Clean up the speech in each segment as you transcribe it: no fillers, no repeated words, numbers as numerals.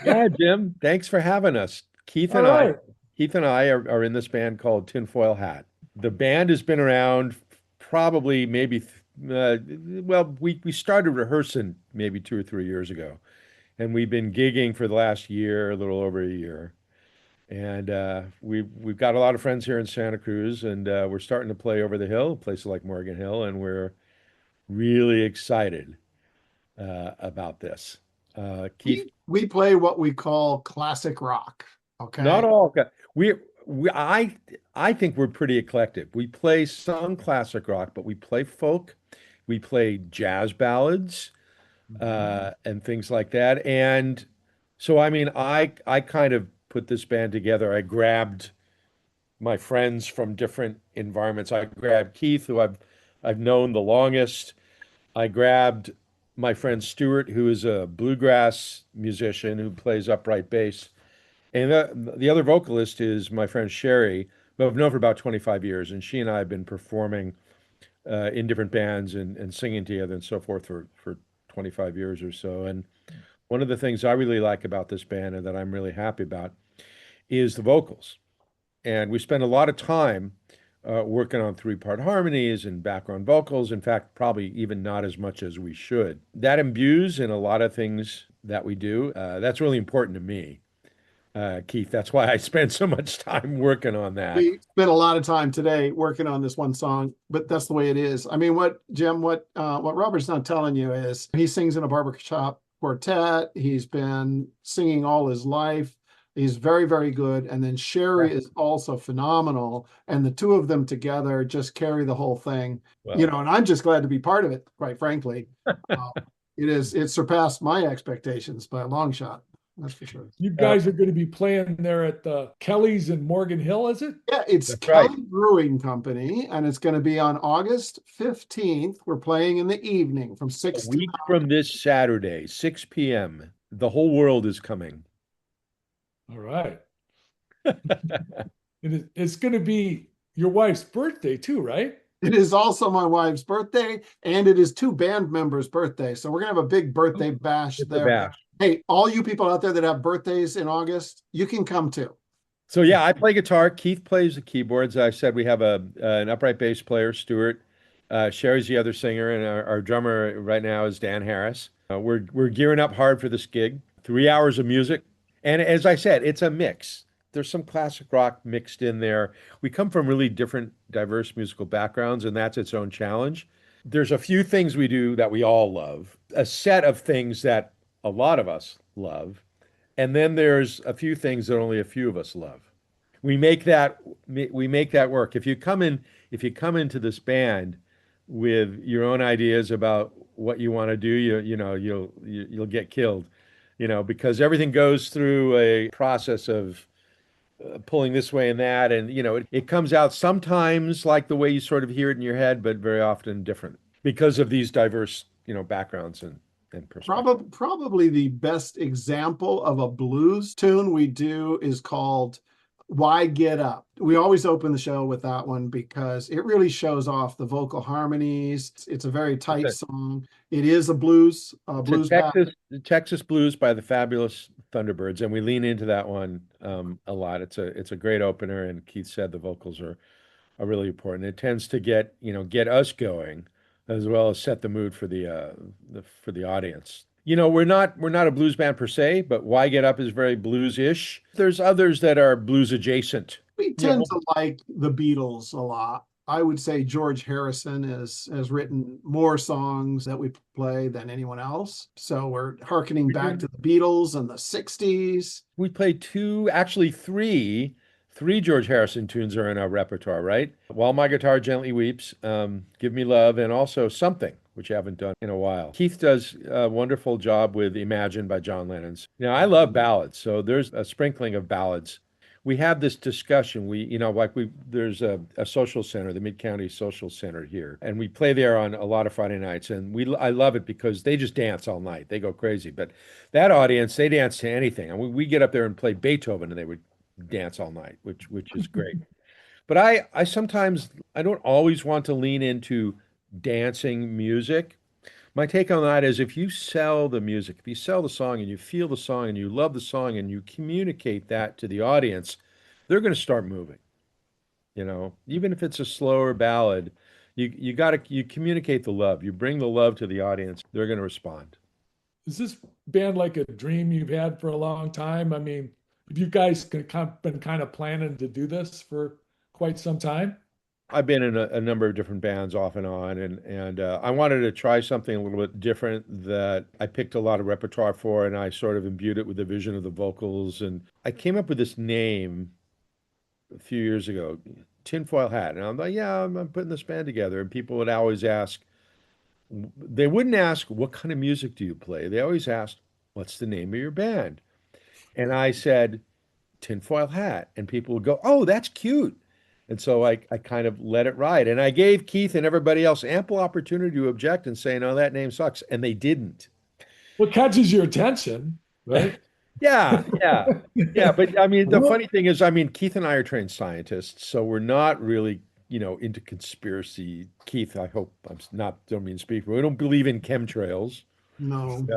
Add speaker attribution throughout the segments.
Speaker 1: Yeah, Jim, thanks for having us.
Speaker 2: All right.
Speaker 1: Keith and I are in this band called Tinfoil Hat. The band has been around probably well, we started rehearsing maybe 2 or 3 years ago, and we've been gigging for the last year, a little over a year. And we've got a lot of friends here in Santa Cruz, and we're starting to play over the hill, places like Morgan Hill, and we're really excited about this. Keith,
Speaker 2: We play what we call classic rock.
Speaker 1: not
Speaker 2: Okay.
Speaker 1: all. We we I think we're pretty eclectic. We play some classic rock, but we play folk, we play jazz ballads,
Speaker 2: Mhm.
Speaker 1: and things like that. And so, I mean, I kind of put this band together. I grabbed my friends from different environments. I grabbed Keith, who I've known the longest. I grabbed my friend Stuart, who is a bluegrass musician who plays upright bass. And the other vocalist is my friend Sherry, who I've known for about 25 years. And she and I have been performing in different bands and singing together and so forth for 25 years or so. And one of the things I really like about this band and that I'm really happy about is the vocals. And we spend a lot of time working on three-part harmonies and background vocals. In fact, probably even not as much as we should. That imbues in a lot of things that we do. That's really important to me, Keith. That's why I spend so much time working on that.
Speaker 2: We spent a lot of time today working on this one song, but that's the way it is. I mean, what Jim, what Robert's not telling you is he sings in a barbershop quartet. He's been singing all his life. He's very, very good. And then
Speaker 1: Yeah.
Speaker 2: Sherry is also phenomenal. And the two of them together just carry the whole thing,
Speaker 1: Well,
Speaker 2: and I'm just glad to be part of it, quite frankly. Uh, it surpassed my expectations by a long shot. That's for sure.
Speaker 3: You
Speaker 1: uh,
Speaker 3: guys are going to be playing there at the Kelly's in Morgan Hill, is it?
Speaker 2: Yeah, it's
Speaker 1: that's right.
Speaker 2: Kelly Brewing Company, and it's going to be on August 15th. We're playing in the evening from
Speaker 1: A
Speaker 2: 6 to
Speaker 1: week from this Saturday, 6 p.m. The whole world is coming.
Speaker 3: All right. It's going to be your wife's birthday too, right?
Speaker 2: It is also my wife's birthday, and it is two band members' birthdays. So we're going to have a big birthday bash
Speaker 1: It's a
Speaker 2: there.
Speaker 1: bash.
Speaker 2: Hey, all you people out there that have birthdays in August, you can come too.
Speaker 1: So yeah, I play guitar. Keith plays the keyboards. I said we have an upright bass player, Stuart. Sherry's the other singer, and our drummer right now is Dan Harris. We're gearing up hard for this gig. 3 hours of music, and as I said, it's a mix. There's some classic rock mixed in there. We come from really different, diverse musical backgrounds, and that's its own challenge. There's a few things we do that we all love, a set of things that a lot of us love, and then there's a few things that only a few of us love. We make that work. If you come into this band with your own ideas about what you want to do, you'll get killed, because everything goes through a process of pulling this way and that, and it comes out sometimes like the way you sort of hear it in your head, but very often different because of these diverse, backgrounds and perspectives.
Speaker 2: Probably the best example of a blues tune we do is called Why Get Up. We always open the show with that one because it really shows off the vocal harmonies. It's a very tight song. It is a
Speaker 1: It's a
Speaker 2: blues ballad.
Speaker 1: Texas Blues by the Fabulous Thunderbirds, and we lean into that one a lot. It's a great opener, and Keith said the vocals are really important. It tends to get us going, as well as set the mood for the audience. We're not a blues band per se, but Why Get Up is very blues-ish. There's others that are blues adjacent.
Speaker 2: We
Speaker 1: You
Speaker 2: tend
Speaker 1: know,
Speaker 2: to like the Beatles a lot. I would say George Harrison has written more songs that we play than anyone else. So we're hearkening back to the Beatles and the 60s.
Speaker 1: we play two, actually three George Harrison tunes are in our repertoire, right? While My Guitar Gently Weeps, Give Me Love, and also Something, which I haven't done in a while. Keith does a wonderful job with Imagine by John Lennon's. I love ballads, so there's a sprinkling of ballads. We have this discussion. There's a social center, the Mid-County Social Center here, and we play there on a lot of Friday nights. And I love it because they just dance all night. They go crazy. But that audience, they dance to anything. And we get up there and play Beethoven, and they would dance all night, which is great. But I don't always want to lean into dancing music, My take on that is if you sell the music, if you sell the song and you feel the song and you love the song and you communicate that to the audience, they're going to start moving. Even if it's a slower ballad, you communicate the love. You bring the love to the audience, they're going to respond.
Speaker 3: Is this band like a dream you've had for a long time? I mean, have you guys been kind of planning to do this for quite some time?
Speaker 1: I've been in a number of different bands off and on, and I wanted to try something a little bit different that I picked a lot of repertoire for, and I sort of imbued it with the vision of the vocals. And I came up with this name a few years ago, Tinfoil Hat, and I'm like, yeah, I'm putting this band together. And people would always ask, they wouldn't ask, what kind of music do you play? They always asked, what's the name of your band? And I said, Tinfoil Hat. And people would go, oh, that's cute. And so I kind of let it ride. And I gave Keith and everybody else ample opportunity to object and say, no, that name sucks. And they didn't.
Speaker 3: What catches your attention, right?
Speaker 1: Yeah, yeah, yeah. But I mean, the
Speaker 3: Well,
Speaker 1: funny thing is, I mean, Keith and I are trained scientists, so we're not really, into conspiracy. Keith, I hope I'm not, don't mean to speak, but we don't believe in chemtrails.
Speaker 2: No.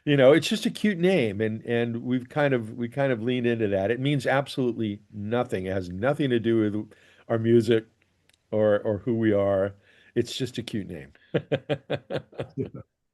Speaker 1: So, it's just a cute name, and we kind of leaned into that. It means absolutely nothing. It has nothing to do with our music or who we are. It's just a cute name.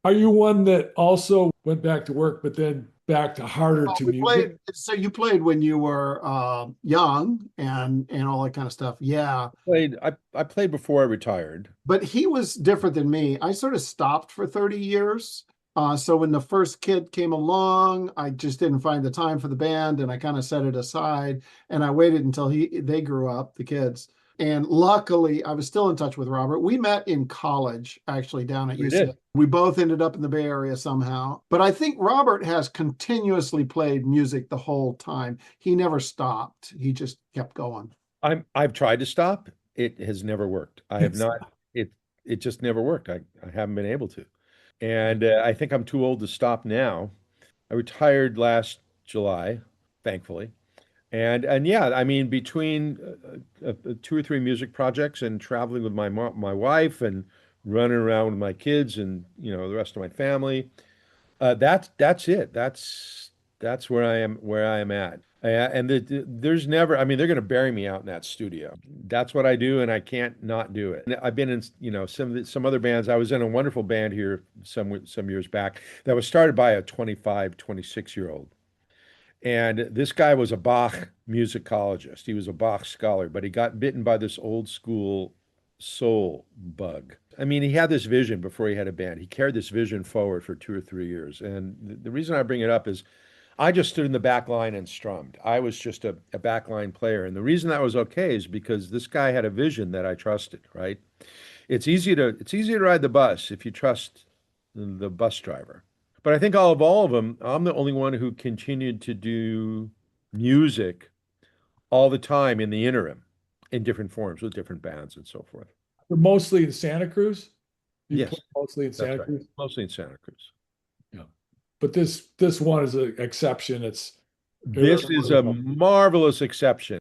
Speaker 3: are you one that also went back to work, but then back to harder
Speaker 2: Oh,
Speaker 3: to
Speaker 2: we
Speaker 3: music?
Speaker 2: played. So you played when you were young and all that kind of stuff. Yeah,
Speaker 1: I played before I retired.
Speaker 2: but he was different than me. I sort of stopped for 30 years. So when the first kid came along, I just didn't find the time for the band, and I kind of set it aside. And I waited until they grew up, the kids. And luckily, I was still in touch with Robert. We met in college, actually, down at
Speaker 1: We
Speaker 2: UCLA.
Speaker 1: did.
Speaker 2: We both ended up in the Bay Area somehow. But I think Robert has continuously played music the whole time. He never stopped. He just kept going.
Speaker 1: I've tried to stop. It has never worked. I have
Speaker 3: It's
Speaker 1: not. It just never worked. I haven't been able to. And I think I'm too old to stop now. I retired last July, thankfully. And yeah, I mean, between two or three music projects and traveling with my wife and running around with my kids and the rest of my family, that's it. That's where I am at. And there's never, I mean, they're going to bury me out in that studio. That's what I do, and I can't not do it. And I've been in, some other bands. I was in a wonderful band here some years back that was started by a 25, 26-year-old. And this guy was a Bach musicologist. He was a Bach scholar, but he got bitten by this old school soul bug. I mean, he had this vision before he had a band. He carried this vision forward for 2 or 3 years. And the reason I bring it up is I just stood in the back line and strummed. I was just a backline player. And the reason that was okay is because this guy had a vision that I trusted, right? It's easy to ride the bus if you trust the bus driver. But I think all of them, I'm the only one who continued to do music all the time in the interim, in different forms with different bands and so forth.
Speaker 3: mostly in Santa Cruz. You
Speaker 1: Yes,
Speaker 3: play mostly in
Speaker 1: that's
Speaker 3: Santa
Speaker 1: right.
Speaker 3: Cruz.
Speaker 1: Mostly in Santa Cruz.
Speaker 3: Yeah. But this one is an exception.
Speaker 1: This is a marvelous exception.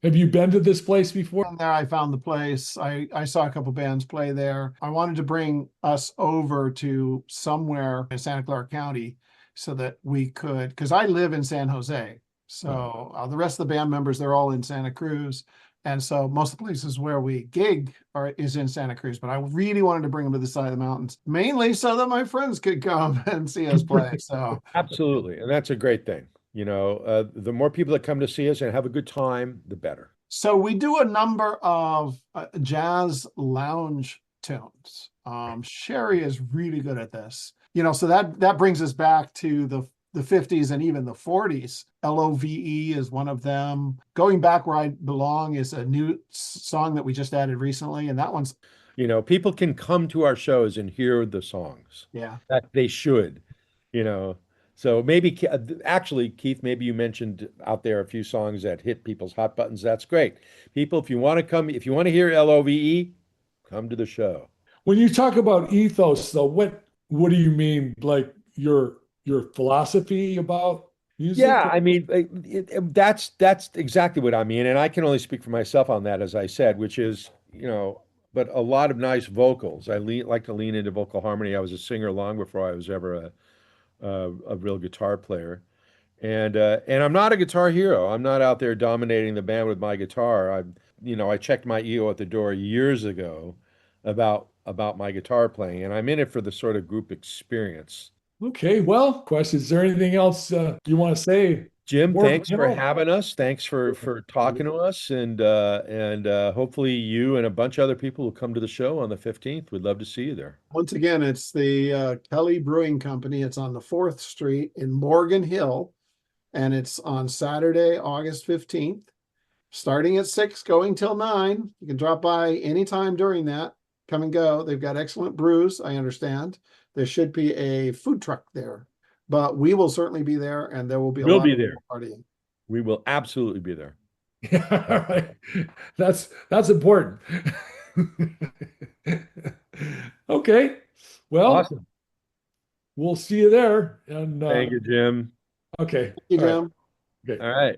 Speaker 3: Have you been to this place before?
Speaker 2: And there I found the place. I saw a couple bands play there. I wanted to bring us over to somewhere in Santa Clara County so that we could, because I live in San Jose. So the rest of the band members, they're all in Santa Cruz. And so most of the places where we gig is in Santa Cruz, but I really wanted to bring them to the side of the mountains, mainly so that my friends could come and see us play. So
Speaker 1: Absolutely. And that's a great thing. The more people that come to see us and have a good time, the better.
Speaker 2: So we do a number of jazz lounge tunes. Sherry is really good at this. So that brings us back to the 50s and even the 40s. LOVE is one of them. Going Back Where I Belong is a new song that we just added recently, and that one's
Speaker 1: People can come to our shows and hear the songs
Speaker 2: yeah.
Speaker 1: that they should, you know. So maybe, actually, Keith, maybe you mentioned out there a few songs that hit people's hot buttons. That's great. People, if you want to come, if you want to hear LOVE, come to the show.
Speaker 3: When you talk about ethos, though, what do you mean? Like your philosophy about music?
Speaker 1: Yeah, I mean, that's exactly what I mean, and I can only speak for myself on that, as I said, which is, but a lot of nice vocals. Like to lean into vocal harmony. I was a singer long before I was ever a real guitar player. And I'm not a guitar hero. I'm not out there dominating the band with my guitar. I checked my ego at the door years ago about my guitar playing, and I'm in it for the sort of group experience.
Speaker 3: Okay, well, questions. Is there anything else you want to say?
Speaker 1: Jim,
Speaker 3: More
Speaker 1: thanks for
Speaker 3: general?
Speaker 1: having us. Thanks for talking to us, and hopefully you and a bunch of other people will come to the show on the 15th. We'd love to see you there.
Speaker 2: Once again, it's the Kelly Brewing Company. It's on the 4th Street in Morgan Hill, and it's on Saturday, August 15th, starting at 6, going till 9. You can drop by anytime during that. Come and go. They've got excellent brews, I understand. There should be a food truck there, but we will certainly be there, and there will be a
Speaker 1: We'll
Speaker 2: lot
Speaker 1: be
Speaker 2: of
Speaker 1: there.
Speaker 2: partying.
Speaker 1: We will absolutely be there.
Speaker 3: Yeah, all right. That's important. Okay. Well,
Speaker 1: Awesome.
Speaker 3: we'll see you there. And
Speaker 1: Thank you, Jim.
Speaker 3: okay.
Speaker 2: Thank you,
Speaker 3: All right.
Speaker 2: Jim.
Speaker 3: Okay.
Speaker 1: All right.